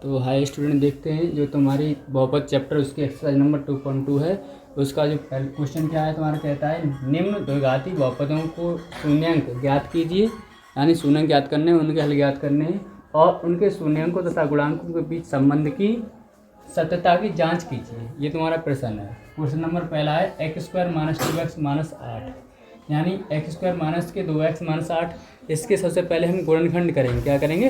तो hi student, देखते हैं जो तुम्हारी बहुपद चैप्टर उसकी एक्सरसाइज नंबर 2.2 है। उसका जो क्वेश्चन क्या है तुम्हारा, कहता है निम्न द्विघाती बहुपदों को शून्यांक ज्ञात कीजिए, यानी शून्यांक ज्ञात करने हैं, उनके हल ज्ञात करने हैं और उनके शून्यांकों तथा गुणांकों के बीच संबंध की सत्यता की जांच कीजिए। ये तुम्हारा प्रश्न है। क्वेश्चन नंबर पहला है x² - 2x - 8, यानी x² माइनस के 2x - 8। इसके सबसे पहले हम गुणनखंड करेंगे। क्या करेंगे?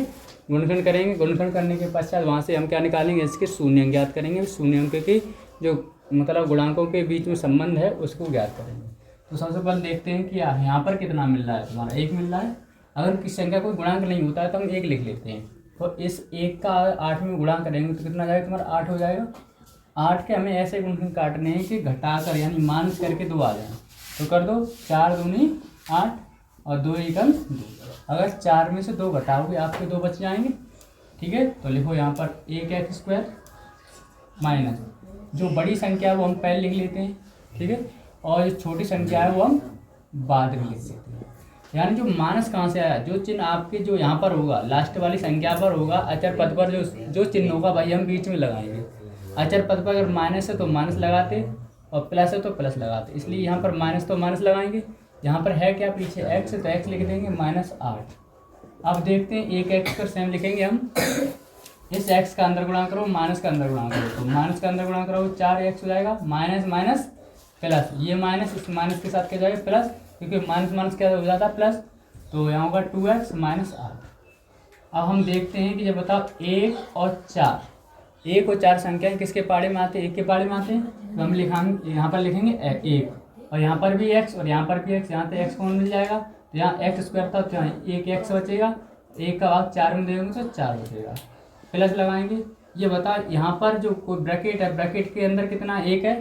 गुणनखंड करेंगे। गुणनखंड करने के पश्चात वहाँ से हम क्या निकालेंगे? इसके शून्यांक ज्ञात करेंगे। शून्यांक के जो मतलब गुणांकों के बीच में संबंध है उसको ज्ञात करेंगे। तो सबसे पहले देखते हैं कि यहाँ पर कितना मिल रहा है। तुम्हारा 1 मिल रहा है। अगर किसी संख्या कोई गुणांक नहीं होता है तो हम 1 लिख लेते हैं। तो इस 1 का 8 में गुणा करेंगे तो कितना जाएगा? तुम्हारा 8 हो जाएगा। 8 के हमें ऐसे गुणनखंड काटने हैं कि घटाकर यानी माइनस करके 2 आ जाए। तो कर दो, 4 दूनी 8 और 2 एकम 2। अगर 4 में से 2 घटाओगे आपके 2 बच जाएंगे। ठीक है, तो लिखो यहाँ पर 1x² माइनस जो बड़ी संख्या है वो हम पहले लिख लेते हैं। ठीक है, और जो छोटी संख्या है वो हम बाद में लिख लेते हैं। यानी जो माइनस कहाँ से आया? जो चिन्ह आपके जो यहाँ पर होगा लास्ट वाली संख्या पर होगा, अचर पद पर जो चिन्ह होगा भाई हम बीच में लगाएंगे। अचर पद पर अगर माइनस है तो माइनस लगाते और प्लस है तो प्लस लगाते, इसलिए यहाँ पर माइनस तो माइनस लगाएंगे। यहाँ पर है क्या पीछे x है तो x लिख देंगे -8। अब देखते हैं एक x पर सेम लिखेंगे हम। इस x का अंदर गुणा करो, माइनस का अंदर गुणा करो, तो माइनस का अंदर गुणा करो 4x हो जाएगा। माइनस माइनस प्लस, ये माइनस इस माइनस के साथ क्या जाएगा? प्लस, क्योंकि माइनस माइनस क्या हो जाता है? प्लस। तो यहाँ होगा 2x - 8। अब हम देखते हैं कि जब बताओ 1 और 4, 1 और 4 संख्याएं किसके पाड़े में आते हैं? 1 के पाड़े में आते हैं। तो हम लिखाएंगे, यहाँ पर लिखेंगे 1 और यहाँ पर भी x और यहाँ पर भी x। यहाँ तो x कौन मिल जाएगा? तो यहाँ x² था तो यहाँ 1x बचेगा। 1 का भाग 4 में देंगे तो 4 बचेगा। प्लस लगाएंगे। ये बता यहाँ पर जो कोई ब्रैकेट है, ब्रैकेट के अंदर कितना 1 है?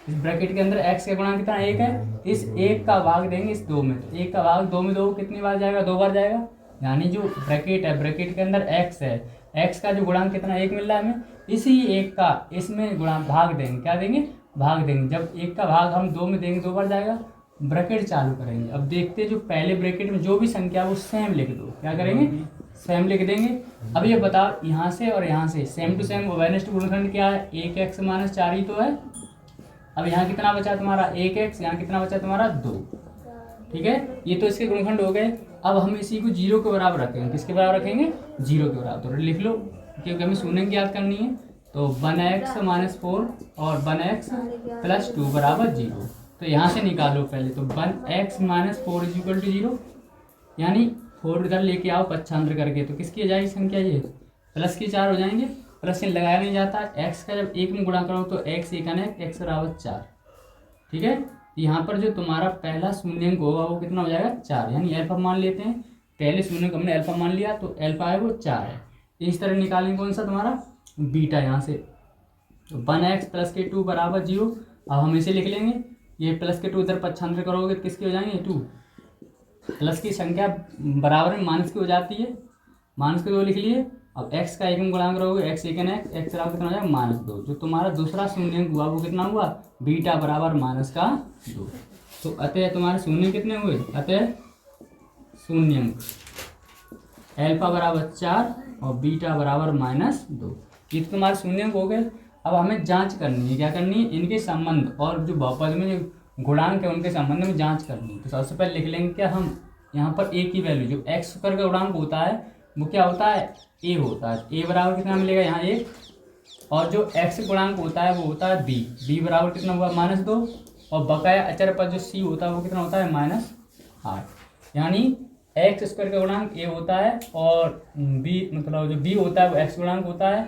इस ब्रैकेट के अंदर x का गुणांक कितना 1 है। इस 1 का भाग देंगे इस 2 में, तो 1 का भाग 2 में 2 कितनी बार जाएगा? 2 बार जाएगा। यानी जो ब्रैकेट है, ब्रैकेट के अंदर x है, x का जो गुणांक कितना 1 मिल रहा है हमें, इसी 1 का इसमें गुणांक भाग देंगे। क्या देंगे? भाग देंगे। जब 1 का भाग हम 2 में देंगे 2 बार जाएगा। ब्रैकेट चालू करेंगे। अब देखते हैं जो पहले ब्रैकेट में जो भी संख्या वो सेम लिख दो। क्या करेंगे? सेम लिख देंगे। अब ये बताओ यहाँ से और यहाँ से सेम टू सेम वेनिस्ट गुणनखंड क्या है? 1x - 4 ही तो है। अब यहाँ कितना बचा तुम्हारा? 1x। यहाँ कितना बचा तुम्हारा? 2। ठीक है, ये तो इसके गुणनखंड हो गए। अब हम इसी को 0 के बराबर रखेंगे। किसके बराबर रखेंगे? 0 के बराबर। तो लिख लो, क्योंकि हमें शून्य याद करनी है। तो 1x - 4 और 1x + 2 बराबर 0। तो यहाँ से निकालो पहले। तो 1x - 4 = 0, यानी 4 इधर लेके आओ पक्षांतर करके, तो किसकी आ जाएगी संख्या? ये प्लस के 4 हो जाएंगे। प्लस से लगाया नहीं जाता। x का जब 1 में गुणा करो तो x = 1, x बराबर 4। ठीक है, यहाँ पर जो तुम्हारा पहला शून्यंक होगा वो कितना हो जाएगा? 4। यानी अल्फा मान लेते हैं। पहले शून्यंक हमने अल्फा मान लिया तो अल्फा है वो 4 है। इस तरह निकालेंगे कौन सा? तुम्हारा बीटा। यहाँ से तो 1x + के 2 बराबर 0। अब हम इसे लिख लेंगे। ये प्लस के 2 इधर पक्षांतर करोगे तो किसके हो जाएंगे? 2। प्लस की संख्या बराबर में माइनस की हो जाती है। माइनस के 2 लिख लिए। अब x का 1 में गुणा करोगे, x = 1, x बराबर कितना हो जाएगा? -2। जो तुम्हारा दूसरा शून्यंक हुआ वो कितना हुआ? बीटा बराबर -2। तो अतः तुम्हारे शून्य कितने हुए? अतः शून्यंक अल्फा बराबर 4 और बीटा बराबर -2। ये तो तुम्हारे शून्यंक हो गए। अब हमें जांच करनी है। क्या करनी है? इनके संबंध और जो बहुपद में जो गुणांक है उनके संबंध में जांच करनी है। तो सबसे पहले लिख लेंगे क्या हम यहाँ पर a की वैल्यू, जो x² का गुणांक होता है वो क्या होता है? a होता है। a बराबर कितना मिलेगा? यहाँ 1। और जो x गुणांक होता है वो होता है b। b बराबर कितना हुआ? -2। और बकाया अचर पर जो c होता है वो कितना होता है? -8। यानी x² का गुणांक a होता है और b मतलब जो b होता है वो x गुणांक होता है,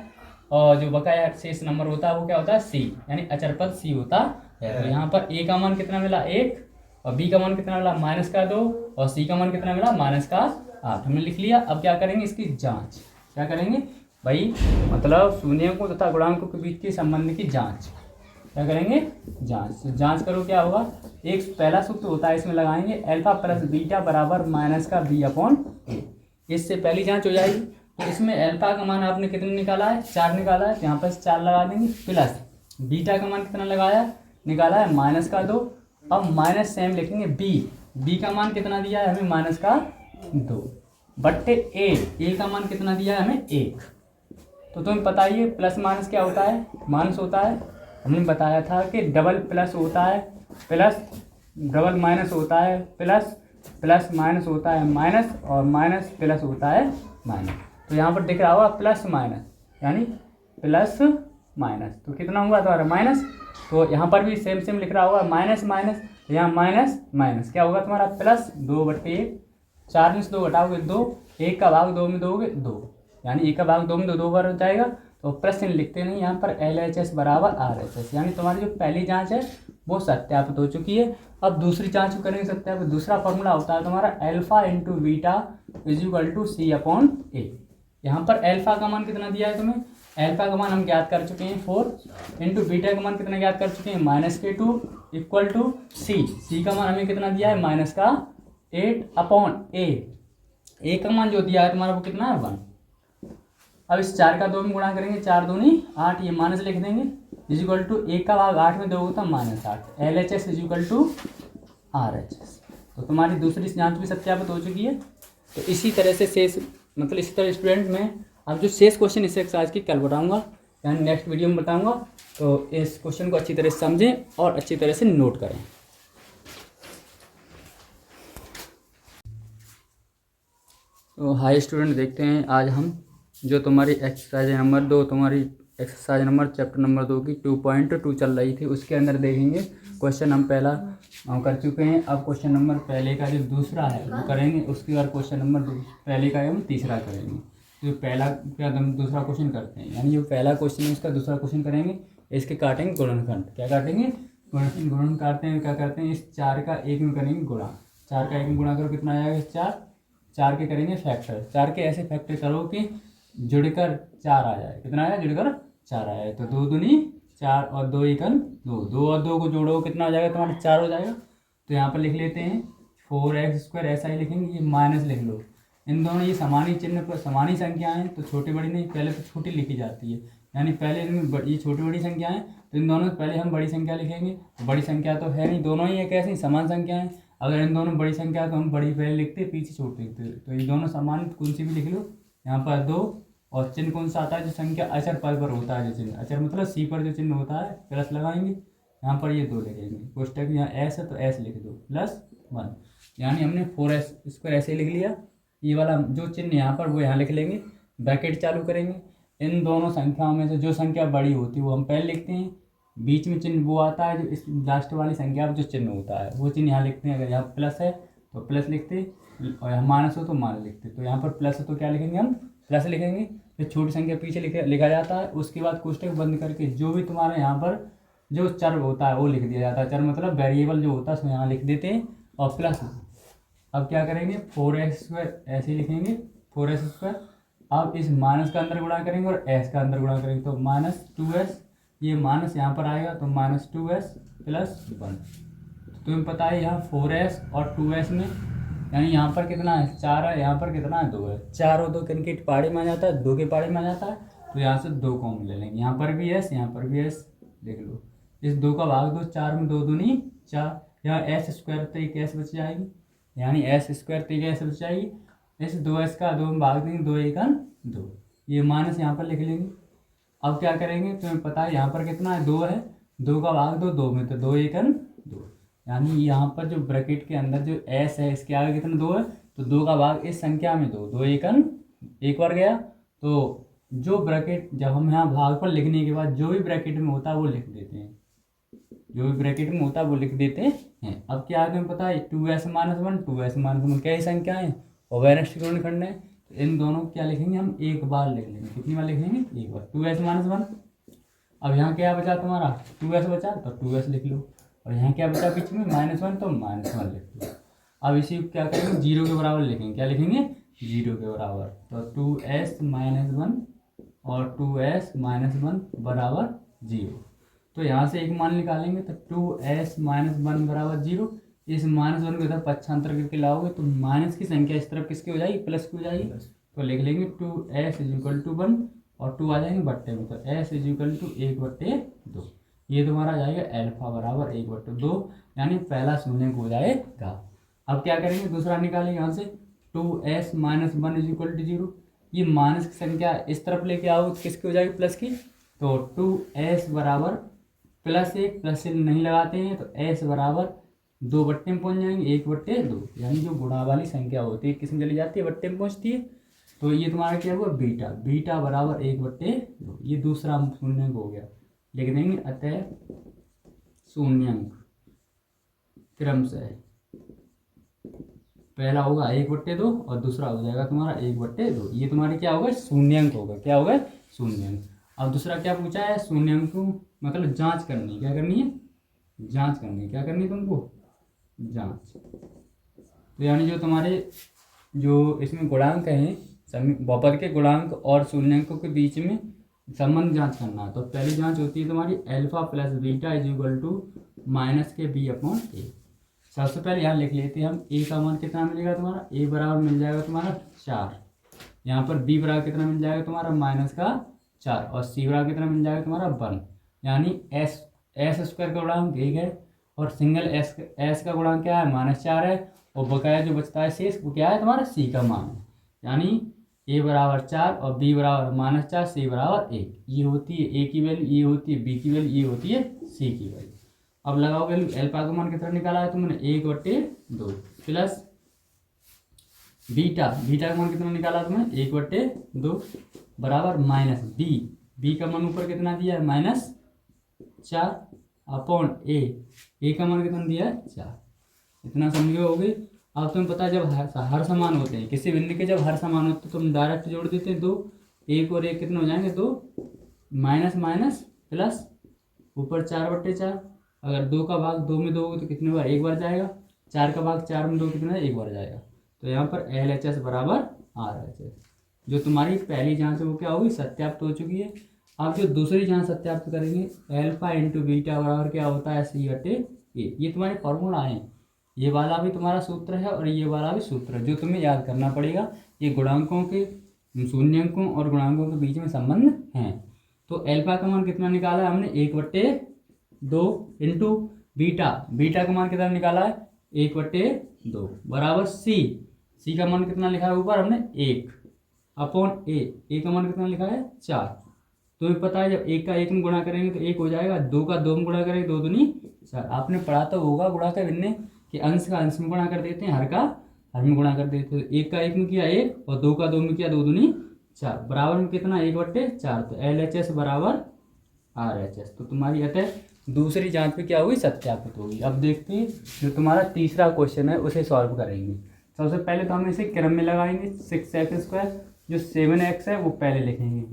और जो बकाया शेष नंबर होता है वो क्या होता है? c, यानी अचर पद c होता है। तो यहाँ पर a का मान कितना मिला? 1 और b का मान कितना मिला? -2 और c का मान कितना मिला? -8। हमने लिख लिया। अब क्या करेंगे? इसकी जांच। क्या करेंगे भाई? मतलब शून्यकों तथा गुणांकों के बीच के संबंध की जांच। क्या करेंगे? जांच। तो जांच करो क्या होगा? एक पहला सूत्र होता है, इसमें लगाएंगे अल्फा + बीटा बराबर -b/a। इससे पहली जांच हो जाएगी। तो इसमें अल्फा का मान आपने कितना निकाला है? 4 निकाला है, तो यहाँ पर 4 लगा देंगे। प्लस बीटा का मान कितना निकाला है? -2। अब माइनस सेम लिखेंगे b का मान कितना दिया है हमें? -2 बट्टे a का मान कितना दिया है हमें? 1। तो तुम्हें पता ही है प्लस माइनस क्या होता है, माइनस होता है। हमने बताया था कि डबल प्लस होता है प्लस, डबल माइनस होता है प्लस, प्लस माइनस होता है माइनस, और माइनस प्लस होता है माइनस। तो यहाँ पर दिख रहा होगा प्लस माइनस, यानी प्लस माइनस, तो कितना हुआ तुम्हारा माइनस। तो यहाँ पर भी सेम सेम लिख रहा होगा माइनस माइनस, यहाँ माइनस माइनस क्या होगा तुम्हारा प्लस 2/1, 4 में से 2 घटाओगे 2, 1 का भाग 2 में दोगे 2, यानी 1 का भाग 2 में 2 बार हो जाएगा। तो प्रश्न लिखते नहीं यहाँ पर LHS बराबर RHS, यानी तुम्हारी जो पहली जांच है वो सत्यापित हो चुकी है। अब दूसरी जांच को करेंगे सत्यापित। दूसरा फॉर्मूला होता है तुम्हारा alpha into beta is equal to C/A। यहाँ पर अल्फा का मान कितना दिया है तुम्हें, अल्फा का मान हम ज्ञात कर चुके हैं 4, इंटू बीटा का मान कितना ज्ञात कर चुके हैं -2 इक्वल टू सी का मान हमें कितना दिया है -8/A। ए का मान जो दिया है तुम्हारा वो कितना है 1। अब इस 4 का 2 में गुणा करेंगे, 4 दूनी 8, ये माइनस लिख देंगे, इज इक्वल टू 1 का भाग 8 में दोगे तो -8, LHS is equal to RHS। तो तुम्हारी दूसरी जांच भी सत्यापित हो चुकी है। तो इसी तरह से शेष, मतलब इसी तरह स्टूडेंट में अब जो शेष क्वेश्चन इस एक्सरसाइज की कल बताऊंगा, यानी नेक्स्ट वीडियो में बताऊंगा। तो इस क्वेश्चन को अच्छी तरह से समझें और अच्छी तरह से नोट करें। तो हाई स्टूडेंट, देखते हैं आज हम जो तुम्हारी एक्सरसाइज नंबर 2, तुम्हारी एक्सरसाइज नंबर चैप्टर नंबर 2 की 2.2 चल रही थी, उसके अंदर देखेंगे क्वेश्चन हम पहला कर चुके हैं। अब क्वेश्चन नंबर पहले का जो दूसरा है वो करेंगे, उसके बाद क्वेश्चन नंबर पहले का हम तीसरा करेंगे। जो पहला का हम दूसरा क्वेश्चन करते हैं, यानी जो पहला क्वेश्चन है उसका दूसरा क्वेश्चन करेंगे। इसके काटेंगे गुणनखंड, क्या काटेंगे गुणन काटते हैं, क्या करते हैं इस 4 का 1 में करेंगे गुणा, 4 का 1 में गुणा करो कितना आएगा इस 4 के करेंगे फैक्टर, 4 के ऐसे फैक्टर करो कि जुड़कर 4 आ जाए, कितना आया जुड़कर 4 आया। तो 2 दूनी 4 और 2 एकन 2, 2 और 2 को जोड़ो कितना हो जाएगा तुम्हारा 4 हो जाएगा। तो यहाँ पर लिख लेते हैं 4x², ऐसा ही लिखेंगे, ये माइनस लिख लो। इन दोनों ये समानी चिन्ह पर समानी संख्या हैं, तो छोटी बड़ी नहीं, पहले तो छोटी लिखी जाती है, यानी पहले इनमें ये छोटी बड़ी संख्या है, तो इन दोनों से पहले हम बड़ी संख्या लिखेंगे। बड़ी संख्या तो है नहीं, दोनों ही एक ऐसी समान संख्या है। अगर इन दोनों बड़ी संख्या तो हम बड़ी पहले लिखते, पीछे छोटी लिखते, तो ये दोनों समान कौन सी भी लिख लो। यहाँ पर 2, और चिन्ह कौन सा आता है जो संख्या अचर पद पर होता है, जो चिन्ह अचर मतलब C पर जो चिन्ह होता है प्लस लगाएंगे, यहाँ पर ये 2 लिखेंगे, कोष्टक यहाँ S है तो S लिख दो +1, यानी हमने 4s² ऐसे लिख लिया। ये वाला जो चिन्ह यहाँ पर वो यहाँ लिख लेंगे, ब्रैकेट चालू करेंगे। इन दोनों संख्याओं में से जो संख्या बड़ी होती है वो हम पहले लिखते हैं, बीच में चिन्ह वो आता है जो इस लास्ट वाली संख्या पर जो चिन्ह होता है वो चिन्ह यहाँ लिखते हैं। अगर यहाँ प्लस है तो प्लस लिखते, और यहाँ माइनस हो तो माइनस लिखते। तो यहाँ पर प्लस है तो क्या लिखेंगे हम प्लस लिखेंगे, फिर छोटी संख्या पीछे लिखा जाता है। उसके बाद कोष्टक बंद करके जो भी तुम्हारे यहाँ पर जो चर होता है वो लिख दिया जाता है, चर मतलब वेरिएबल जो होता है उसमें यहाँ लिख देते हैं, और प्लस। अब क्या करेंगे 4x² ऐसे ही लिखेंगे 4s²। अब इस माइनस का अंदर गुणा करेंगे और s का अंदर गुणा करेंगे, तो -2s, ये माइनस यहाँ पर आएगा तो -2s + 1। तुम्हें पता है यहाँ 4s और 2s में, यानी यहाँ पर कितना है 4 है, यहाँ पर कितना है 2 है, 4 और 2 किनके पाड़े में आ जाता है 2 के पाड़े में आ जाता है, तो यहाँ से 2 कॉमन ले लेंगे। यहाँ पर भी s, यहाँ पर भी s, देख लो इस 2 का भाग दो, 4 में 2 दूनी 4, यहाँ s² तो एक s बच जाएगी, यानी s² तो एक s बच जाएगी। इस 2s का 2 में भाग देंगे, 2 एकन 2, ये माइनस यहाँ पर लिख लेंगे। अब क्या करेंगे तुम्हें पता है यहाँ पर कितना है 2 है, 2 का भाग दो 2 में, तो 2 एकन 2, यानी यहाँ पर जो ब्रैकेट के अंदर जो s है इसके आगे कितना 2 है, तो 2 का भाग इस संख्या में 2, 2 एकन 1 बार गया। तो जो ब्रैकेट जब हम यहाँ भाग पर लिखने के बाद जो भी ब्रैकेट में होता है वो लिख देते हैं, जो भी ब्रैकेट में होता है वो लिख देते हैं। अब क्या है तुम्हें पता है 2s - 1 2s - 1 क्या ही संख्या है और वैनष्ट गुणनखंड है, तो इन दोनों क्या लिखेंगे हम एक बार लिख लेंगे। कितनी बार लिखेंगे एक बार, 2s - 1। अब यहाँ क्या बचा तुम्हारा 2s बचा, तो 2s लिख लो, और यहाँ क्या बचा बीच में -1, तो -1 लिख लो। अब इसी को क्या करेंगे 0 के बराबर लिखेंगे, क्या लिखेंगे 0 के बराबर, तो 2s - 1 और 2s - 1 बराबर 0। तो यहाँ से एक मान निकालेंगे, तो 2s - 1 बराबर 0। इस -1 को इधर पक्षांतर करके लाओगे तो माइनस की संख्या इस तरफ किसकी हो जाएगी प्लस की हो जाएगी, तो लिख लेंगे 2s = 1 और 2 आ जाएंगे बट्टे में, तो s = 1/2। ये तुम्हारा आ जाएगा अल्फा बराबर 1/2, यानी पहला शून्य हो जाएगा। अब क्या करेंगे दूसरा निकालेंगे यहाँ से 2s - 1 = 0। ये माइनस की संख्या इस तरफ लेके आओ तो किसकी हो जाएगी, प्लस की। तो 2s बराबर +1, प्लस से नहीं लगाते हैं तो s बराबर 2 बट्टे में पहुँच जाएंगे, 1/2, यानी जो गुणा वाली संख्या होती है किस में चली जाती है, बट्टे में पहुँचती है। तो ये तुम्हारा क्या हुआ, बीटा, बीटा बराबर 1/2, ये दूसरा शून्यंक हो गया, लिख देंगे। अतः शून्यंक क्रमशः पहला होगा 1/2 और दूसरा हो जाएगा तुम्हारा 1/2। ये तुम्हारी क्या होगा, शून्यंक होगा, क्या होगा, शून्यंक। अब दूसरा क्या पूछा है, शून्यंक को मतलब जांच करनी, क्या करनी है, जांच करनी, क्या करनी है तुमको, जांच। तो यानी जो तुम्हारे जो इसमें गुणांक हैं, बहुपद के गुणांक और शून्यंकों के बीच में संबंध जांच करना है। तो पहली जांच होती है तुम्हारी alpha plus beta is equal to minus के b/a। सबसे पहले यहाँ लिख लेते हैं हम, a का मान कितना मिलेगा तुम्हारा, a बराबर मिल जाएगा तुम्हारा 4, यहाँ पर b बराबर कितना मिल जाएगा तुम्हारा -4, और c बराबर कितना मिल जाएगा तुम्हारा 1, यानी s स्क्वायर का गुणांक 1 है और सिंगल s का गुणांक क्या है, -4 है, और बकाया जो बचता है शेष वो क्या है तुम्हारा c का मान है, यानी a बराबर 4 और b बराबर -4, c बराबर 1। ये होती है a की वैल्यू, ये होती है b की वैल्यू, ये होती है c की वैल्यू। अब लगाओ वैल्यू, अल्फा का मान कितना निकाला है तुमने, 1/2 प्लस बीटा, बीटा का मान कितना निकाला तुमने, 1/2 बराबर माइनस बी का मान ऊपर कितना दिया है, -4 अपॉन ए का मान कितना दिया है, 4। इतना समझो हो गई। अब तुम्हें पता है जब हर समान होते हैं, किसी बिंदु के जब हर समान होते हैं तो तुम डायरेक्ट जोड़ देते हैं 2, 1 और 1 कितने हो जाएंगे, 2 माइनस माइनस प्लस ऊपर 4/4। अगर 2 का भाग 2 में 2 तो कितने बार, 1 बार जाएगा, 4 का भाग 4 में 2 कितना है, 1 बार जाएगा। तो यहाँ पर LHS बराबर RHS। जो तुम्हारी पहली जांच है वो क्या होगी, सत्यापित हो चुकी है। अब जो दूसरी जांच सत्यापित करेंगे, अल्फा इंटू बीटा बराबर क्या होता है, C/A। ये तुम्हारे फॉर्मूला है, ये वाला भी तुम्हारा सूत्र है और ये वाला भी सूत्र है, जो तुम्हें याद करना पड़ेगा। ये गुणांकों के, शून्यंकों और गुणांकों के बीच में संबंध हैं। तो अल्फा का मान कितना निकाला है हमने, 1/2 इंटू बीटा, बीटा का मान कितना निकाला है, 1/2 बराबर सी का मान कितना लिखा है ऊपर हमने 1 अपॉन ए का मान कितना लिखा है 4। तुम्हें पता है जब 1 का 1 में गुणा करेंगे तो 1 हो जाएगा, 2 का 2 में गुणा करेंगे 2 दूनी 4। आपने पढ़ा तो होगा गुणा का भिन्न कि अंश का अंश में गुणा कर देते हैं, हर का हर में गुणा कर देते हैं। 1 का 1 में किया 1 और 2 का 2 में किया 2 दूनी 4, बराबर में कितना 1/4। तो LHS बराबर RHS। तो तुम्हारी अतः दूसरी जांच पे क्या हुई, सत्यापित होगी। अब देखते हैं जो तुम्हारा तीसरा क्वेश्चन है उसे सॉल्व करेंगे। सबसे पहले तो हम इसे क्रम में लगाएंगे, 6x², जो 7x है वो पहले लिखेंगे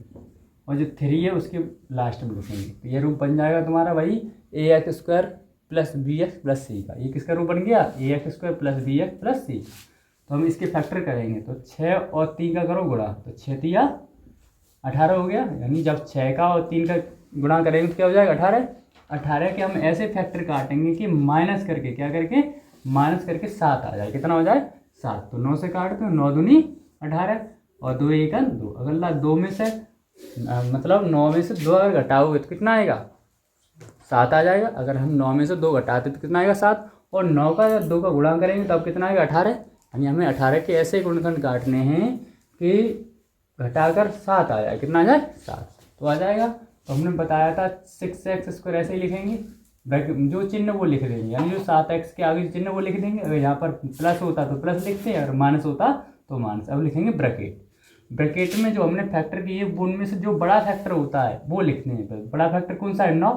और जो 3 है उसके लास्ट में लिखेंगे। तो ये रूप बन जाएगा तुम्हारा वही ax² + bx + c का। ये किसका रूप बन गया, ax² + bx + c। तो हम इसके फैक्टर करेंगे, तो 6 और 3 का करो गुणा, तो 6 × 18 हो गया। यानी जब 6 का और 3 का गुणा करेंगे तो क्या हो जाएगा, 18 के हम ऐसे फैक्टर काटेंगे कि माइनस करके, क्या करके, माइनस करके 7 आ जाए। कितना हो जाए, 7। तो 9 से काटते हो, 9 दूनी 18 और 2 1 2। अगर 2 में से मतलब 9 में से 2 अगर घटाओगे तो कितना आएगा, 7 आ जाएगा। अगर हम 9 में से 2 घटाते तो कितना आएगा, 7। और 9 का जब 2 का गुणा करेंगे तब कितना आएगा, 18। यानी हमें 18 के ऐसे गुणनखंड काटने हैं कि घटाकर 7 आ जाए। कितना आ जाए, 7 तो आ जाएगा। तो हमने बताया था 6x² ऐसे ही लिखेंगे, जो चिन्ह वो लिख देंगे, यानी जो 7x के आगे चिन्ह वो लिख देंगे। अगर यहाँ पर प्लस होता तो प्लस लिखते हैं, अगर माइनस होता तो माइनस। अब लिखेंगे ब्रैकेट, ब्रैकेट में जो हमने फैक्टर किए उनमें से जो बड़ा फैक्टर होता है वो लिखते हैं। बड़ा फैक्टर कौन सा है, 9,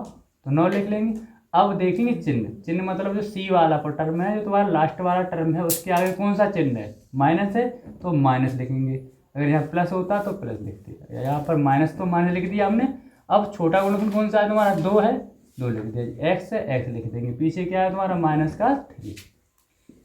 तो 9 लिख लेंगे। अब देखेंगे चिन्ह मतलब जो सी वाला टर्म है, जो तुम्हारा लास्ट वाला टर्म है, उसके आगे कौन सा चिन्ह है, माइनस है तो माइनस लिखेंगे। अगर यहाँ प्लस होता तो प्लस लिखते, यहाँ पर माइनस तो माइनस लिख दिया हमने। अब छोटा गुणनखंड कौन सा है तुम्हारा, 2 है, 2 लिख दिया। x है, x लिख देंगे। पीछे क्या है तुम्हारा, -3।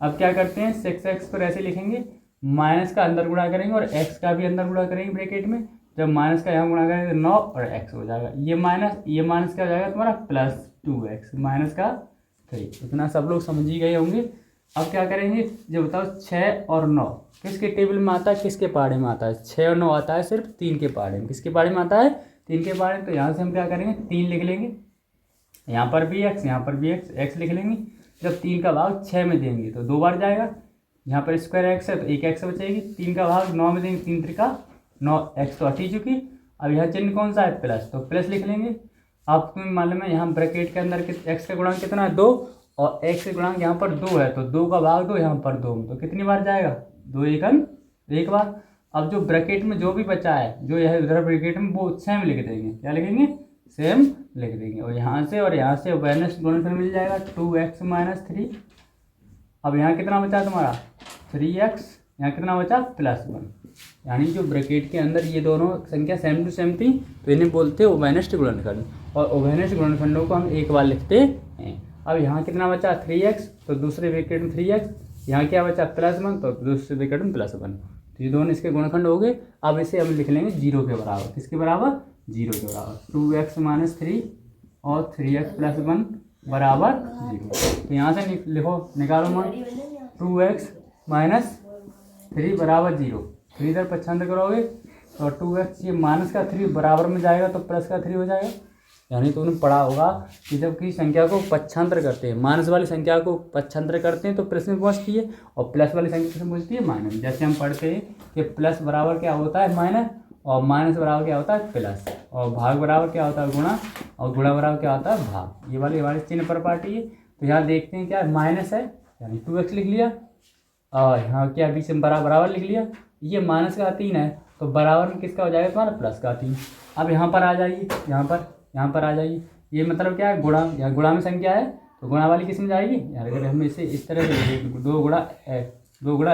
अब क्या करते हैं, 6x पर ऐसे लिखेंगे, माइनस का अंदर गुणा करेंगे और x का भी अंदर गुणा करेंगे ब्रैकेट में। जब माइनस का यहाँ गुणा करेंगे तो 9 और x हो जाएगा। ये माइनस क्या हो जाएगा तुम्हारा, +2x -3। इतना सब लोग समझ ही गए होंगे। अब क्या करेंगे, जब बताओ 6 और 9 किसके टेबल में आता है, किसके पहाड़े में आता है, 6 और 9 आता है सिर्फ 3 के पहाड़े में। किसके पहाड़े में आता है, 3 के पहाड़े में। तो यहाँ से हम क्या करेंगे, 3 लिख लेंगे, यहाँ पर भी x, यहाँ पर भी x लिख लेंगे। जब 3 का भाग 6 में देंगे तो 2 बार जाएगा। यहाँ पर स्क्वायर x है तो 1 x बचेगी। 3 का भाग 9 में देंगे, 3 × 9 x तो हट ही चुकी। अब यहाँ चिन्ह कौन सा है, प्लस, तो प्लस लिख लेंगे। आपको मालूम है यहाँ ब्रैकेट के अंदर x का गुणांक कितना है 2 और x का गुणांक यहाँ पर 2 है, तो 2 का भाग 2 यहाँ पर 2, तो कितनी बार जाएगा 2 एकम 1 बार। अब जो ब्रैकेट में जो भी बचा है जो यह उधर ब्रैकेट में वो सेम लिख देंगे, क्या लिखेंगे, सेम लिख देंगे। और यहाँ से माइनस गुणनफल मिल जाएगा 2x - 3। अब यहाँ कितना बचा तुम्हारा 3x, यहाँ कितना बचा +1। यानी जो ब्रैकेट के अंदर ये दोनों संख्या सेम टू सेम थी तो इन्हें बोलते हैं उभयनिष्ठ गुणनखंड, और उभयनिष्ठ गुणनखंडों को हम एक बार लिखते हैं। अब यहाँ कितना बचा 3x, तो दूसरे ब्रैकेट में 3x, यहाँ क्या बचा +1, तो दूसरे ब्रैकेट में +1, तो ये दोनों इसके गुणनखंड हो गए। अब इसे हम लिख लेंगे 0 के बराबर, किसके बराबर 0 के बराबर, 2x - 3 और 3x + 1 बराबर 0। तो यहाँ से लिखो, निकालो मान 2x - 3 बराबर 0, 3 इधर पक्षांतर करोगे तो 2x ये -3 बराबर में जाएगा तो +3 हो जाएगा। यानी तो उन्होंने पढ़ा होगा कि जब किसी संख्या को पक्षांतर करते हैं, माइनस वाली संख्या को पक्षांतर करते हैं तो प्लस में पहुँचती है, और प्लस वाली संख्या किसमें पहुँचती है, माइनस। जैसे हम पढ़ते हैं कि प्लस बराबर क्या होता है माइनस, और माइनस बराबर क्या होता है प्लस, और भाग बराबर क्या होता है गुणा, और गुणा बराबर क्या होता है भाग। ये वाली हमारी चिन्ह पर पार्टी है। तो यहाँ देखते हैं क्या माइनस है, यानी 2x लिख लिया, और यहाँ क्या बीच में बराबर लिख लिया। ये माइनस का 3 है तो बराबर में किसका हो जाएगा तुम्हारा प्लस का 3। अब यहाँ पर आ जाइए, यहाँ पर आ जाइए, ये मतलब क्या है गुणा, यहाँ गुणा में संख्या है तो गुणा वाली किस में जाएगी, यार अगर हम इसे इस तरह से 2 गुणा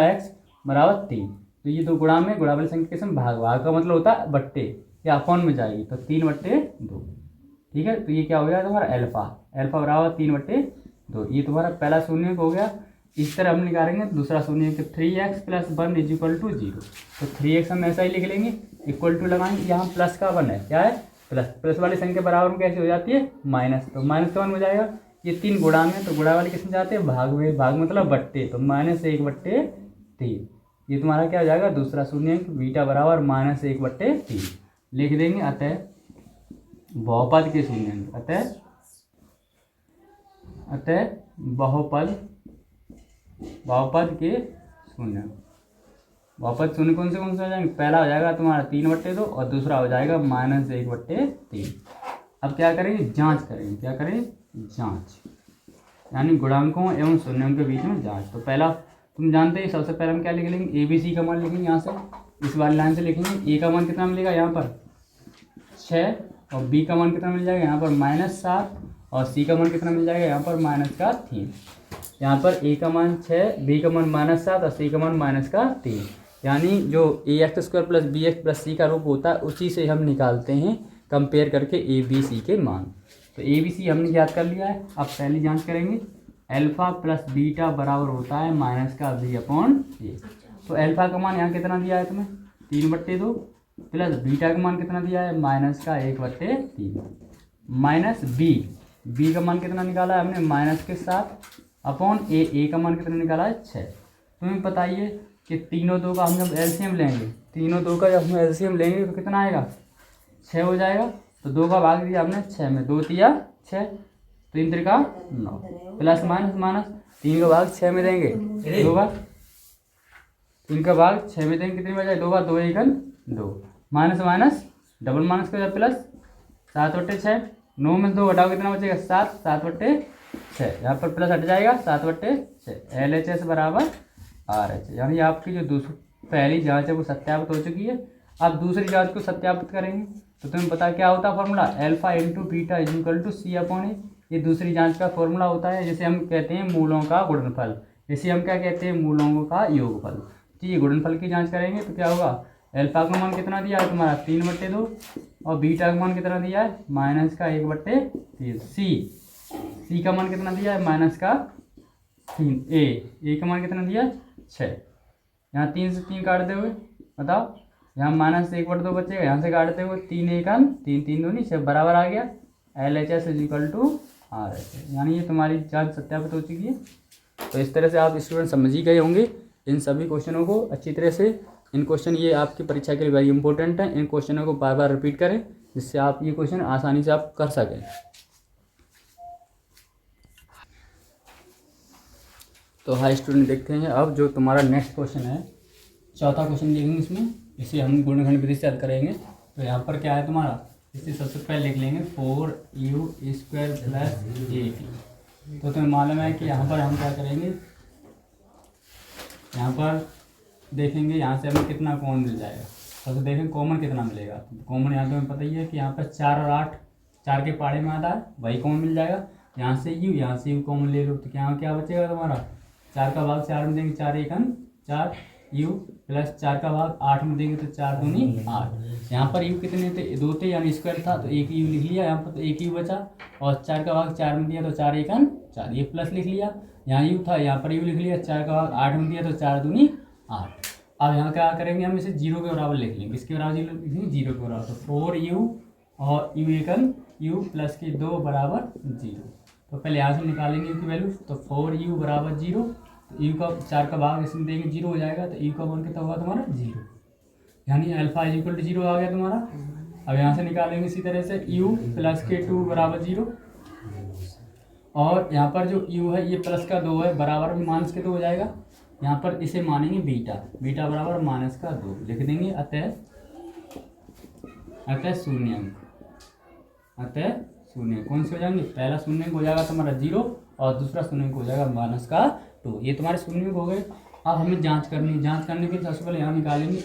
x बराबर 3, तो ये 2 गुणा में गुणा वाली संख्या किस में भाग का मतलब होता है बट्टे या अपॉन में जाएगी, तो 3/2। ठीक है, तो ये क्या हो गया तुम्हारा अल्फा बराबर 3/2। ये तुम्हारा पहला शून्य हो गया। इस तरह हम निकालेंगे दूसरा शून्य कि 3x + 1 = 0, तो 3x हम ऐसा ही लिख लेंगे, इक्वल टू लगाएंगे, यहाँ प्लस का 1 है, क्या है प्लस वाली संख्या बराबर में कैसे हो जाती है माइनस, तो माइनस का 1 हो जाएगा। ये 3 गुणा में, तो गुणा वाली किस में जाते हैं भाग में, भाग मतलब बट्टे, तो -1/3। ये तुम्हारा क्या हो जाएगा दूसरा शून्य बीटा बराबर -1/3 लिख देंगे। अतः बहुपद के शून्य, अतः बहुपद के शून्य, बहुपद शून्य कौन से हो जाएंगे, पहला हो जाएगा तुम्हारा 3/2 और दूसरा हो जाएगा -1/3। अब क्या करेंगे, जांच करेंगे, क्या करें जांच, यानी गुणांकों एवं शून्यों के बीच में जांच। तो पहला तुम जानते हैं, सबसे पहले हम क्या लिख लेंगे, ABC का मान लिखेंगे, यहाँ से इस वाली लाइन से लिखेंगे। A का मान कितना मिलेगा यहाँ पर 6, और B का मान कितना मिल जाएगा यहाँ पर -7, और C का मान कितना मिल जाएगा यहाँ पर -3। यहाँ पर A का मान 6, B का मान -7 और C का मान -3। यानी जो ax² + bx + c का रूप होता है उसी से हम निकालते हैं कंपेयर करके ABC के मान। तो ABC हमने याद कर लिया है। अब पहली जांच करेंगे, अल्फा + बीटा बराबर होता है -b/a। तो अल्फा का मान यहाँ कितना दिया है तुम्हें 3/2, प्लस बीटा का मान कितना दिया है -1/3, माइनस बी का मान कितना निकाला है हमने -7 ए का मान कितना निकाला है 6। तुम्हें बताइए कि तीनों 2 का हम जब एलसीएम लेंगे, तीनों 2 का जब हम एलसीएम लेंगे तो कितना आएगा 6 हो जाएगा। तो 2 का भाग दिया हमने 6 में, 2 × 6, 3 × 9, प्लस माइनस 3 का भाग 6 में देंगे 2 बार, 3 का भाग 6 में देंगे कितनी बजाय 2 बार, 2 × 1 2, माइनस डबल माइनस का प्लस 7/6, 9 में 2 घटाओ कितना बचेगा 7/6, यहाँ पर प्लस हट जाएगा 7/6, LHS बराबर RH। यानी आपकी जो पहली जांच है वो सत्यापित हो चुकी है। अब दूसरी जांच को सत्यापित करेंगे तो तुम्हें पता क्या होता है फॉर्मूला, अल्फा × बीटा = C/A। ये दूसरी जांच का फॉर्मूला होता है जिसे हम कहते हैं मूलों का गुणनफल, इसे हम क्या कहते हैं मूलों का योगफल। तो ये गुणनफल की जांच करेंगे तो क्या होगा, अल्फा का मान कितना दिया है तुम्हारा 3/2 और बीटा का मान कितना दिया है -1/3, सी का मान कितना दिया है -3, ए का मान कितना दिया है 6। यहाँ 3 से 3 काटते हुए बताओ, यहाँ -1/2 बचेगा, यहाँ से काटते हुए 3 × 1 3 3 2 6 बराबर आ गया, LHS = RH। यानी ये तुम्हारी जांच सत्यापित हो चुकी है। तो इस तरह से आप स्टूडेंट समझ ही गए होंगे इन सभी क्वेश्चनों को अच्छी तरह से। इन क्वेश्चन ये आपकी परीक्षा के लिए वेरी इंपॉर्टेंट है, इन क्वेश्चनों को बार बार रिपीट करें जिससे आप ये क्वेश्चन आसानी से आप कर सकें। तो हाई स्टूडेंट देखते हैं अब जो तुम्हारा नेक्स्ट क्वेश्चन है, चौथा क्वेश्चन देखेंगे इसमें। इसे हम गुणनखंड विधि से हल करेंगे। तो यहाँ पर क्या है तुम्हारा, इसे सबसे पहले लिख लेंगे 4u² + 8u। तो तुम्हें मालूम है कि यहाँ पर हम क्या करेंगे, यहाँ पर देखेंगे यहाँ से हमें कितना कॉमन मिल जाएगा। तो देखें कॉमन कितना मिलेगा। कॉमन यहाँ तुम्हें पता ही है कि यहाँ पर 4 और 8 4 के पहाड़े में आता है, वही कॉमन मिल जाएगा। यहाँ से u कॉमन ले लो तो क्या बचेगा तुम्हारा, 4 का भाग 4 में देंगे 4 × 1 4 u + 4 का भाग 8 में देंगे तो 4 दूनी 8। यहाँ पर u कितने थे, 2 थे यानी स्क्वायर था तो 1 u लिख लिया। यहाँ पर तो 1 u बचा और 4 का भाग 4 में दिया तो 4 × 1 4, ये प्लस लिख लिया। यहाँ u था, यहाँ पर u लिख लिया, 4 का भाग 8 में दिया तो 4 दूनी 8। अब यहाँ क्या करेंगे, हम इसे 0 के बराबर लिख लेंगे। इसके बराबर 0 लिखेंगे, 0 के बराबर, तो 4u और u + के 2 = 0। तो पहले यहाँ से निकालेंगे u की वैल्यू, तो 4u = 0, तो u का 4 का भाग इसमें देंगे 0 हो जाएगा, तो u का मान कितना होगा तुम्हारा 0, यानी अल्फा = 0 आ गया तुम्हारा। अब यहाँ से निकालेंगे इसी तरह से u + के 2 = 0, और यहाँ पर जो u है ये प्लस का 2 है, बराबर में माइनस के 2 हो जाएगा। यहाँ पर इसे मानेंगे बीटा बराबर -2 लिख देंगे। अतः शून्य कौन से हो जाएंगे, पहला शून्य हो जाएगा तुम्हारा 0 और दूसरा शून्य हो जाएगा -2। ये तुम्हारे शून्य हो गए। अब हमें जांच करने के लिए सबसे पहले यहाँ निकालेंगे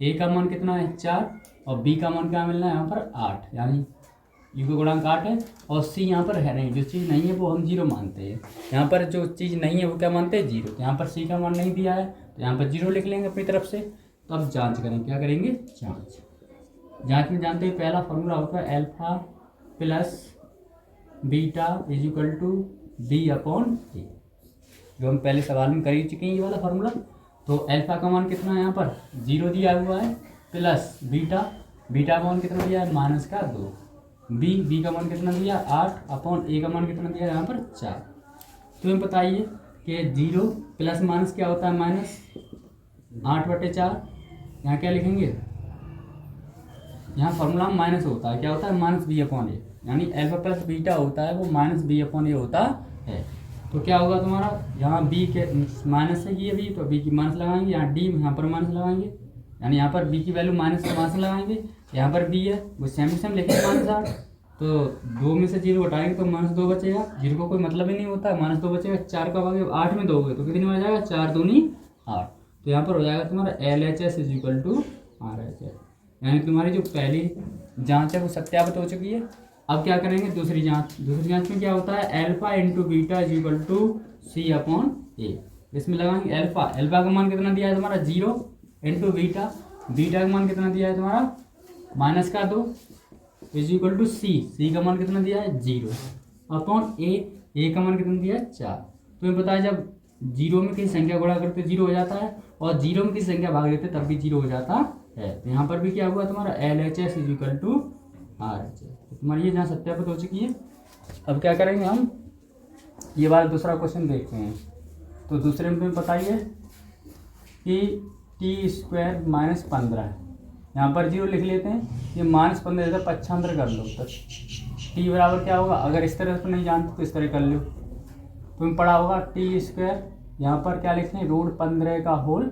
a का मान कितना है 4 और b का मान क्या मिलना है यहाँ पर 8, यानी u का गुणांक 8 है और c यहाँ पर है नहीं, जो चीज़ नहीं है वो हम 0 मानते हैं। यहाँ पर जो चीज़ नहीं है वो क्या मानते हैं 0, तो यहाँ पर c का मान नहीं दिया है तो यहाँ पर 0 लिख लेंगे अपनी तरफ से। तो अब जांच करें, क्या करेंगे जांच में जानते हैं पहला फॉर्मूला होता है अल्फा + बीटा = b/a, जो हम पहले सवाल में कर ही चुके हैं ये वाला फॉर्मूला। तो अल्फा का मान कितना है यहाँ पर 0 दिया हुआ है, प्लस बीटा का मान कितना दिया है -2, बी का मान कितना दिया 8/a का मान कितना दिया यहाँ पर 4। तो हमें बताइए कि 0 प्लस माइनस क्या होता है -8/4। यहाँ क्या लिखेंगे, यहाँ फॉर्मूला में माइनस होता है, क्या होता है -b/a, यानी अल्फा प्लस बीटा होता है वो -b/a होता है। तो क्या होगा तुम्हारा, यहाँ b के माइनस है ये भी, तो b की माइनस लगाएंगे, यहाँ d यहाँ पर माइनस लगाएंगे, यानी यहाँ पर b की वैल्यू माइनस लगाएंगे, यहाँ पर b है वो सेम लेकिन -8, तो 2 में से 0 हटाएंगे तो -2 बचेगा। 0 का कोई मतलब ही नहीं होता है, -2 बचेगा। 4 का भाग 8 में दोगे तो कितनी हो जाएगा 4 दूनी 8, तो यहाँ पर हो जाएगा तुम्हारा LHS = RHS, यानी तुम्हारी जो पहली जांच है वो सत्यापित हो चुकी है। अब क्या करेंगे दूसरी जांच में क्या होता है अल्फा × बीटा = c/a। इसमें लगाएंगे अल्फा का मान कितना दिया है तुम्हारा 0 × बीटा का मान कितना दिया है तुम्हारा -2 = c का मान कितना दिया है 0/a का मान कितना दिया है 4। तुम्हें पता है जब 0 में किसी संख्या गुणा करते 0 हो जाता है और 0 में किसी संख्या भाग देते तब भी 0 हो जाता है। तो यहाँ पर भी क्या हुआ तुम्हारा LHS = RHS। तो तुम्हारी ये जहाँ सत्यापित हो चुकी है। अब क्या करेंगे हम, ये वाला दूसरा क्वेश्चन देखते हैं। तो दूसरे में तुम्हें बताइए कि t² - 15 है, यहाँ पर 0 लिख लेते हैं, ये -15 इधर पक्षांतर कर लो, तो t बराबर क्या होगा, अगर इस तरह से नहीं जानते तो इस तरह कर लो। तुम्हें पढ़ा होगा t², यहाँ पर क्या लिखते हैं √15 का होल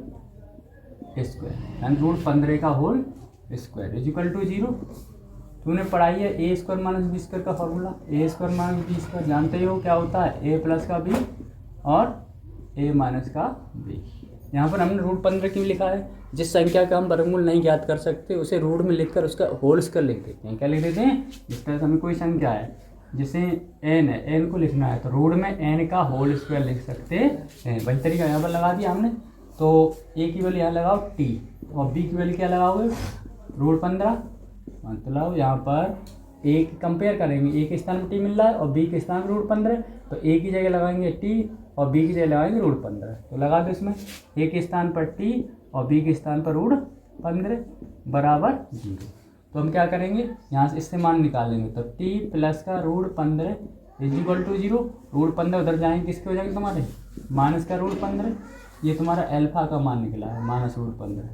स्क्वायर, यानी √15 का होल स्क्वायर = 0। तूने पढ़ाई है a² - b² का फॉर्मूला, a² - b² जानते ही हो क्या होता है a + का b और a - का b। यहाँ पर हमने √15 क्यों लिखा है, जिस संख्या का हम वर्गमूल नहीं ज्ञात कर सकते उसे रूट में लिखकर उसका होल स्क्वायर लिख देते हैं। क्या लिख देते हैं, जिस तरह से हमें कोई संख्या है जिसे n है, n को लिखना है तो रूट में n का होल स्क्वायर लिख सकते हैं। वही तरीका यहाँ पर लगा दिया हमने। तो a की वैल्यू यहाँ लगाओ t और b की वैल्यू क्या लगाओगे √15, मतलब यहाँ पर a की कंपेयर करेंगे, a के स्थान पर t मिल रहा है और b के स्थान पर √15, तो a की जगह लगाएंगे t और b की जगह लगाएंगे √15। तो लगा दो इसमें a के स्थान पर t और b के स्थान पर √15 = 0। तो हम क्या करेंगे यहाँ से इससे मान निकालेंगे, तो t + का √15 = 0। √15 उधर जाएंगे किसके हो जाएंगे तुम्हारे -√15, ये तुम्हारा अल्फा का मान निकला है -√15,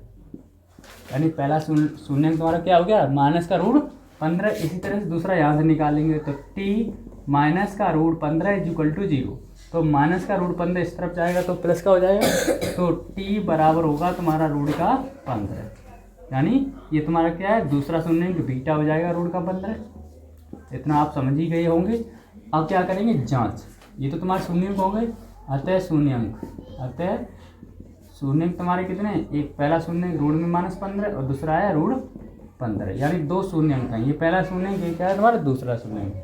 यानी पहला शून्य तुम्हारा क्या हो गया -√15। इसी तरह से दूसरा यहाँ से निकालेंगे, तो t - का √15 = 0। तो माइनस का √15 इस तरफ जाएगा तो प्लस का हो जाएगा, तो t बराबर होगा तुम्हारा √15। यानी ये तुम्हारा क्या है, दूसरा शून्यंक बीटा हो जाएगा रूट का 15। इतना आप समझ ही गए होंगे। अब क्या करेंगे, जांच। ये तो तुम्हारे शून्यंक हो गए, अतः शून्यंक तुम्हारे कितने हैं, एक पहला शून्यंक रूट में -15 और दूसरा है रूट 15, यानी दो शून्यंक हैं। ये पहला शून्यंक, ये क्या है तुम्हारा दूसरा शून्यंक।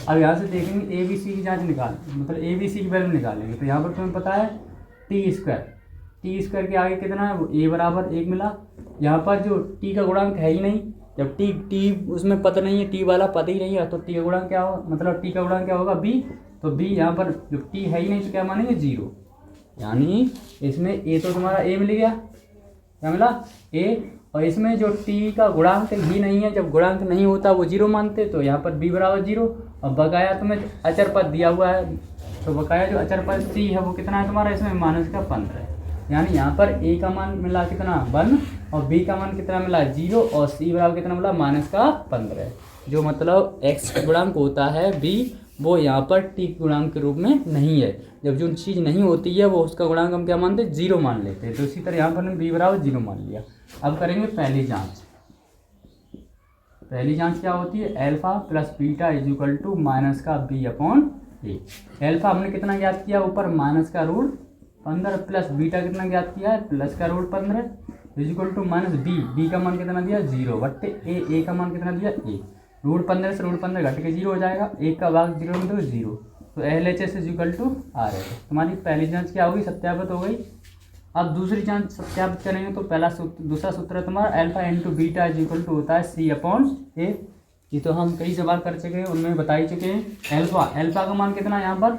अब यहाँ से देखेंगे ए बी सी की जांच निकाल, मतलब ए बी सी की वैल्यू निकालेंगे। तो यहाँ पर तुम्हें पता है टी स्क्वायर के आगे कितना है, वो ए बराबर 1 मिला। यहाँ पर जो टी का गुणांक है ही नहीं, जब टी उसमें पता नहीं है, टी वाला पता ही नहीं है, तो टी का गुणांक क्या होगा, मतलब टी का गुणांक क्या होगा, बी। तो बी यहाँ पर जो टी है ही नहीं तो क्या मानेंगे, 0। यानी इसमें ए तो तुम्हारा ए मिल गया, क्या मिला, ए। और इसमें जो टी का गुणांक ही नहीं है, जब गुणांक नहीं होता वो 0 मानते, तो यहाँ पर बी बराबर 0। और बकाया तुम्हें अचर पद दिया हुआ है, तो बकाया जो अचर पद सी है वो कितना है तुम्हारा, इसमें -15। यानी यहाँ पर ए का मान मिला कितना 1 और बी का मान कितना मिला 0 और सी बराबर कितना मिला -15। जो मतलब एक्स गुणांक होता है बी, वो यहाँ पर टी गुणांक के रूप में नहीं है। जब जो चीज़ नहीं होती है वो उसका गुणांक हम क्या मानते हैं, 0 मान लेते हैं। तो इसी तरह यहाँ पर हमने बी बराबर 0 मान लिया। अब करेंगे पहली जांच। पहली जांच क्या होती है, alpha plus beta equal to minus का बी अपॉन ए। अल्फा हमने कितना ज्ञात किया, ऊपर -√15 प्लस बीटा कितना ज्ञात किया है, +√15 इक्वल टू माइनस बी का मान कितना दिया 0 बट्टे ए का मान कितना दिया ए। √15 से √15 घट के 0 हो जाएगा, 1 का भाग 0 में तो 0। तो LHS इक्वल टू RHS। तुम्हारी पहली जांच क्या होगी, सत्यापित हो गई। अब दूसरी जांच सत्यापित करेंगे तो दूसरा सूत्र है तुम्हारा alpha into beta equal to होता है C अपॉन ए। ये तो हम कई सवाल कर चुके हैं, उनमें बता ही चुके हैं। अल्फा का मान कितना है यहाँ पर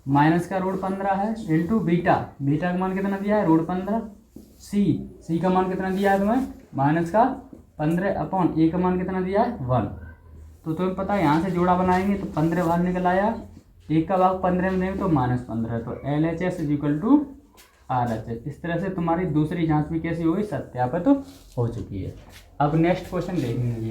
-√15 है, इंटू बीटा का मान कितना दिया है √15। सी का मान कितना दिया है तुम्हें -15 अपॉन ए का मान कितना दिया है 1। तो तुम्हें पता है यहाँ से जोड़ा बनाएंगे तो 15 बाहर निकल आया, 1 का भाग 15 में देंगे तो -15। तो LHS इक्वल टू RHS। इस तरह से तुम्हारी दूसरी जांच भी कैसी होगी, सत्यापित तो हो चुकी है। अब नेक्स्ट क्वेश्चन देखेंगे,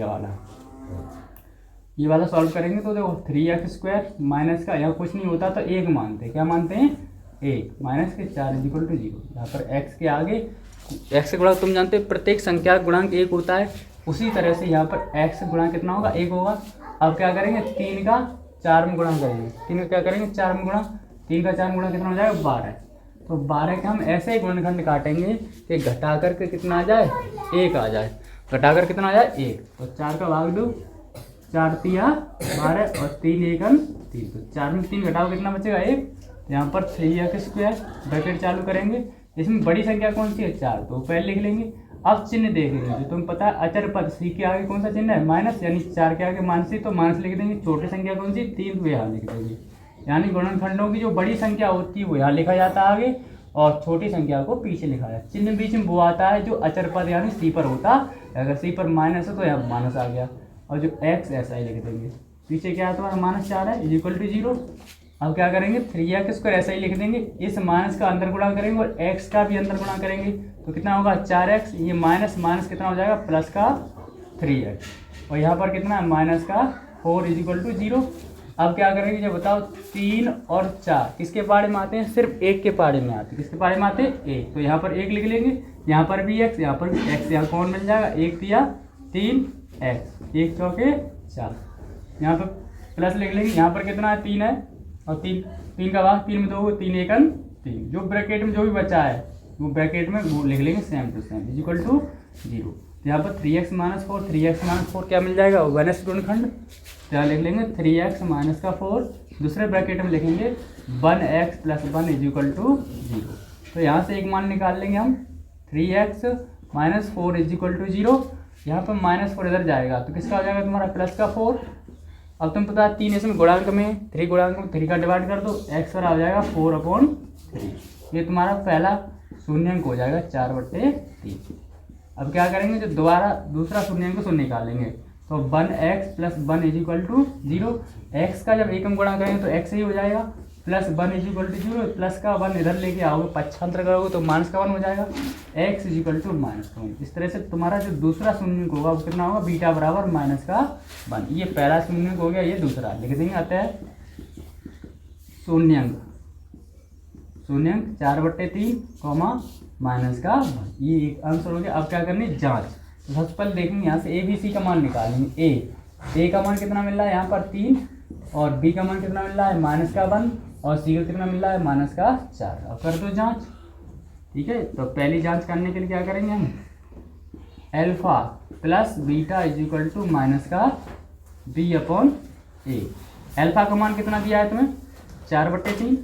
ये वाला सॉल्व करेंगे। तो देखो 3x² माइनस का यहाँ कुछ नहीं होता तो 1 मानते हैं, क्या मानते हैं 1 माइनस के 4 इक्वल टू 0। यहाँ पर x के आगे x गुणा तुम जानते हो प्रत्येक संख्या गुणांक 1 होता है, उसी तरह से यहाँ पर x गुणा कितना होगा 1 होगा। अब क्या करेंगे 3 का 4 में गुणा करेंगे, 3 का क्या करेंगे 4 में गुणा, 3 का 4 में गुणा कितना हो जाएगा 12। तो 12 के हम ऐसे ही गुणनखंड काटेंगे कि घटा करके कितना आ जाए 1 आ जाए, घटा कर कितना आ जाए 1। तो 4 का भाग 2, 4 तिया 12 और 3 एकम 3। तो 4 में 3 घटाओ कितना बचेगा 1। तो यहाँ पर 3x² ब्रैकेट चालू करेंगे। इसमें बड़ी संख्या कौन सी है 4, तो पहले लिख लेंगे। अब चिन्ह देखेंगे, जो तुम्हें पता है अचर पद सी के आगे कौन सा चिन्ह है माइनस, यानी 4 के आगे माइनस, तो माइनस लिख देंगे। छोटी संख्या कौन सी 3, तो यहाँ लिख देंगे। यानी गुणनखंडों की जो बड़ी संख्या होती है वो यहाँ लिखा जाता है आगे, और छोटी संख्या को पीछे लिखा जाता है। चिन्ह बीच में वो आता है जो अचर पद यानी सी पर होता है। अगर सी पर माइनस है तो यहाँ माइनस आ गया, और जो x ऐसा ही लिख देंगे। पीछे क्या है तुम्हारा -4 है इक्वल टू 0। अब क्या करेंगे 3x² ऐसा ही लिख देंगे, इस माइनस का अंदर गुणा करेंगे और x का भी अंदर गुणा करेंगे। तो कितना होगा 4x, ये माइनस माइनस कितना हो जाएगा प्लस का 3x, और यहाँ पर कितना है माइनस का 4 इक्वल टू 0। अब क्या करेंगे जब बताओ 3 और 4 किसके पाड़े में आते हैं, सिर्फ 1 के पाड़े में आते हैं। किसके पाड़े में आते हैं 1, तो यहाँ पर 1 लिख लेंगे, यहाँ पर भी x, यहाँ पर भी x। यहाँ कौन मिल जाएगा 1 तिया 3x, 1 चौके 4। यहाँ पर प्लस लिख लेंगे, यहाँ पर कितना है 3 है, और 3 का भाग 3 में 2, 3 एकम 3। जो ब्रैकेट में जो भी बचा है वो ब्रैकेट में वो लिख लेंगे same to same equal to 0। तो यहाँ पर 3x - 4, 3x - 4 क्या मिल जाएगा वेनस गुणनखंड। तो यहाँ लिख लेंगे 3x - 4, दूसरे ब्रैकेट में लिखेंगे 1x + 1 इक्वल टू 0। तो यहाँ से एक मान निकाल लेंगे हम 3x - 4 इक्वल टू 0। यहाँ पर -4 इधर जाएगा तो किसका हो जाएगा तुम्हारा प्लस का 4। अब तुम पता है 3 इसमें गुणांक में 3 गुणांक में 3 का डिवाइड कर दो, x पर आ जाएगा 4/3। ये तुम्हारा पहला शून्यंक हो जाएगा 4/3। अब क्या करेंगे जो दोबारा दूसरा शून्यंक को शून्य निकालेंगे, तो 1x + 1 इक्वल टू 0। x का जब एकम गुणा करेंगे तो x ही हो जाएगा, प्लस 1 इक्वल टू 0, प्लस का 1 इधर लेके आओगे पक्षांतर करोगे तो माइनस का 1 हो जाएगा, x इक्वल टू -1। इस तरह से तुम्हारा जो दूसरा शून्यंक होगा वो कितना होगा बीटा बराबर -1। ये पहला शून्यंक हो गया, ये दूसरा लिख देंगे। अतः शून्यंक 4/3 -1, ये एक आंसर हो गया। अब क्या करनी जांच, तो सबसे पहले देखेंगे यहाँ से ए बी सी का मान निकालेंगे। ए का मान कितना मिल रहा है यहाँ पर 3 और बी का मान कितना मिल रहा है -1 और सी का कितना मिल रहा है -4। अब कर दो जांच। ठीक है, तो पहली जांच करने के लिए क्या करेंगे हम, alpha plus beta is equal to -b/a। Alpha का मान कितना दिया है तुम्हें 4/3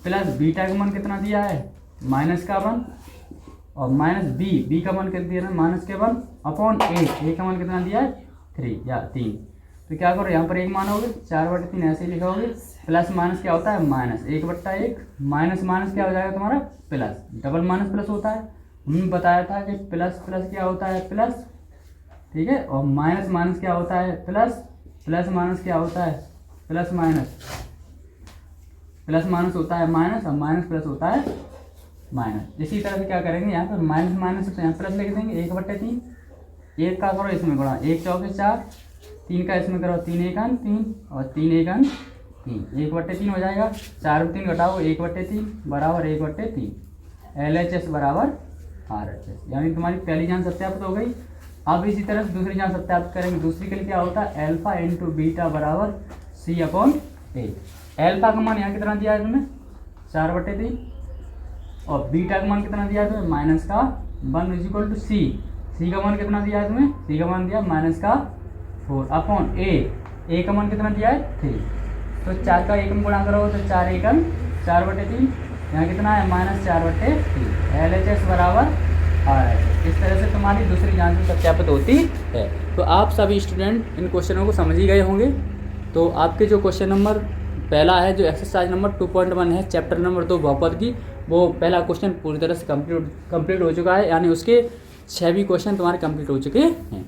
प्लस बीटा का मान कितना दिया है -1 और माइनस बी का मान कितना दिया है -1/a। का मान कितना दिया है 3। तो क्या करो यहाँ पर एक मान होगे 4/3 ऐसे ही लिखोगे, प्लस माइनस क्या होता है -1/1 माइनस माइनस क्या हो जाएगा तुम्हारा प्लस, डबल माइनस प्लस होता है। हमने बताया था कि प्लस प्लस क्या होता है प्लस, ठीक है, और माइनस माइनस क्या होता है प्लस, प्लस माइनस क्या होता है प्लस माइनस, प्लस माइनस होता है माइनस और माइनस प्लस होता है माइनस। इसी तरह से क्या करेंगे यहाँ पर माइनस माइनस तो यहाँ प्लस लिख देंगे 1/3। 1 का करो इसमें गुणा 1 चौके 4, 3 का इसमें करो 3 1 3 और 3 1 3, 1/3 हो जाएगा। 4 में 3 घटाओ 1/3 बराबर 1/3। LHS बराबर RHS, यानी तुम्हारी पहली जान सत्यापित हो गई। अब इसी तरह से दूसरी जान सत्यापित करेंगे। दूसरी के लिए क्या होता है अल्फा इंटू बीटा बराबर C/A। अल्फा का मान यहाँ कितना दिया है तुम्हें 4/3 और बीटा का मान कितना दिया है तुम्हें -1 इज इक्वल टू सी। सी का मान कितना दिया है तुम्हें, सी का मान दिया -4/A। ए का मान कितना दिया है 3। तो 4 का 1 में गुणा करो तो 4 1 4/3, यहाँ कितना है -4/3। LHS बराबर RHS। इस तरह से तुम्हारी दूसरी जांच सत्यापित होती है। तो आप सभी स्टूडेंट इन क्वेश्चनों को समझ ही गए होंगे। तो आपके जो क्वेश्चन नंबर पहला है, जो एक्सरसाइज नंबर 2.1 है चैप्टर नंबर 2 बहुपद की, वो पहला क्वेश्चन पूरी तरह से कंप्लीट हो चुका है, यानी उसके 6 भी क्वेश्चन तुम्हारे कंप्लीट हो चुके हैं।